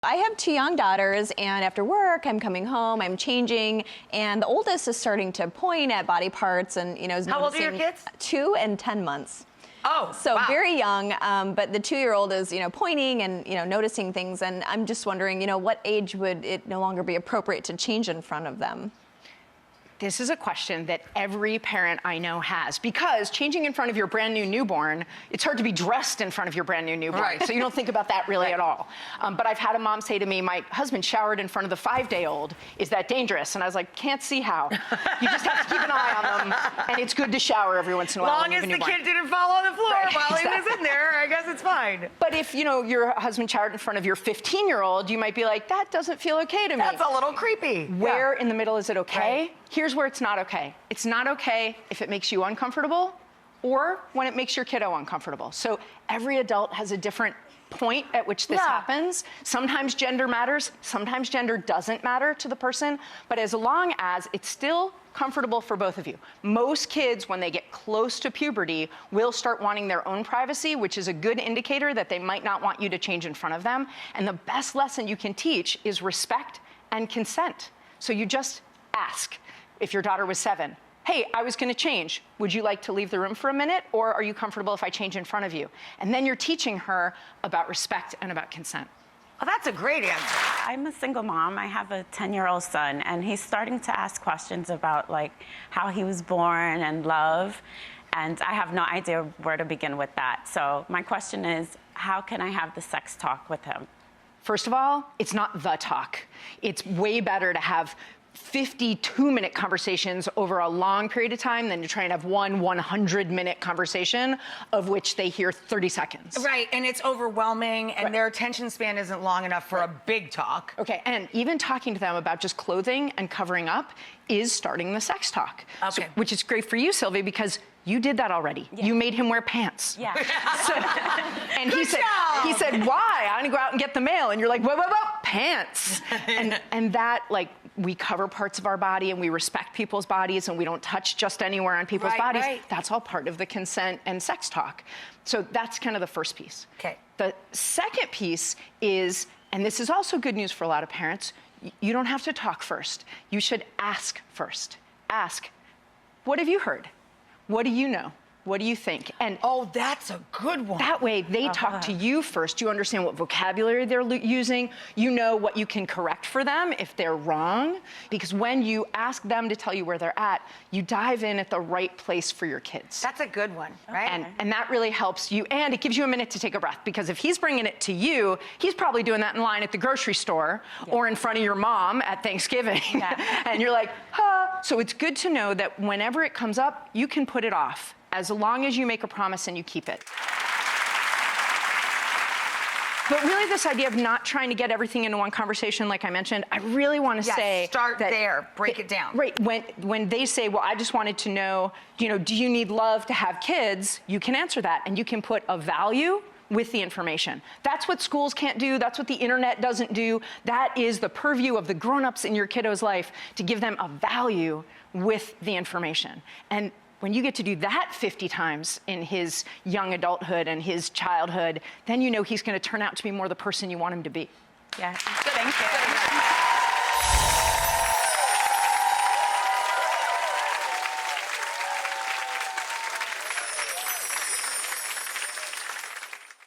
I have 2 young daughters, and after work, I'm coming home, I'm changing, and the oldest is starting to point at body parts and, is How old are your kids? 2 and 10 months. Oh, so wow. Very young, but the 2-year-old is, pointing and, noticing things, and I'm just wondering, what age would it no longer be appropriate to change in front of them? This is a question that every parent I know has, because changing in front of your brand new newborn, it's hard to be dressed in front of your brand new newborn. Right. So you don't think about that really at all. But I've had a mom say to me, my husband showered in front of the 5-day-old. Is that dangerous? And I was like, can't see how. You just have to keep an eye on them. And it's good to shower every once in a while. Long as the kid didn't fall on the floor while he was in there, I guess it's fine. But if, your husband showered in front of your 15-year-old, you might be like, that doesn't feel okay to me. That's a little creepy. Where in the middle is it okay? Right. Here's where it's not okay. It's not okay if it makes you uncomfortable or when it makes your kiddo uncomfortable. So every adult has a different point at which this happens. Sometimes gender matters, sometimes gender doesn't matter to the person, but as long as it's still comfortable for both of you. Most kids, when they get close to puberty, will start wanting their own privacy, which is a good indicator that they might not want you to change in front of them. And the best lesson you can teach is respect and consent. So you just ask. If your daughter was 7, hey, I was going to change. Would you like to leave the room for a minute, or are you comfortable if I change in front of you? And then you're teaching her about respect and about consent. Well, that's a great answer. I'm a single mom. I have a 10-year-old son, and he's starting to ask questions about how he was born and love, and I have no idea where to begin with that. So my question is, how can I have the sex talk with him? First of all, it's not the talk. It's way better to have 52-minute conversations over a long period of time than to try and have one 100-minute conversation of which they hear 30 seconds. Right, and it's overwhelming, and their attention span isn't long enough for a big talk. Okay, and even talking to them about just clothing and covering up is starting the sex talk. Okay. Which is great for you, Sylvie, because you did that already. Yeah. You made him wear pants. Yeah. And he said, why? I'm gonna go out and get the mail. And you're like, whoa, pants. and that, we cover parts of our body and we respect people's bodies and we don't touch just anywhere on people's bodies. Right. That's all part of the consent and sex talk. So that's kind of the first piece. Okay. The second piece is, and this is also good news for a lot of parents, you don't have to talk first. You should ask first. Ask, what have you heard? What do you know? What do you think? And oh, that's a good one. That way, they talk to you first. You understand what vocabulary they're using. You know what you can correct for them if they're wrong. Because when you ask them to tell you where they're at, you dive in at the right place for your kids. That's a good one, right? And that really helps you. And it gives you a minute to take a breath. Because if he's bringing it to you, he's probably doing that in line at the grocery store or in front of your mom at Thanksgiving. And you're like, huh. So it's good to know that whenever it comes up, you can put it off, as long as you make a promise and you keep it. But really, this idea of not trying to get everything into one conversation, like I mentioned, I really want to say start there, break it down. Right, when they say, well, I just wanted to know, do you need love to have kids? You can answer that, and you can put a value with the information. That's what schools can't do. That's what the internet doesn't do. That is the purview of the grown-ups in your kiddo's life, to give them a value with the information. And when you get to do that 50 times in his young adulthood and his childhood, then you know he's going to turn out to be more the person you want him to be. Yeah. Thank you.